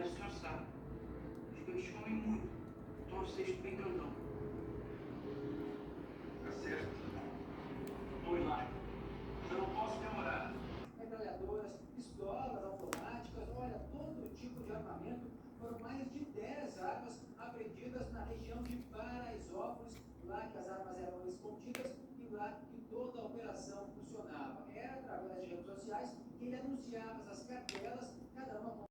Mas o senhor sabe, os peixes comem muito. Então, cesto bem grandão. Tá certo. Oi, lá. Eu não posso demorar. Metralhadoras, pistolas automáticas, olha, todo tipo de armamento. Foram mais de 10 armas apreendidas na região de Paraisópolis, lá que as armas eram escondidas e lá que toda a operação funcionava. Era através de redes sociais que ele anunciava essas cartelas, cada uma com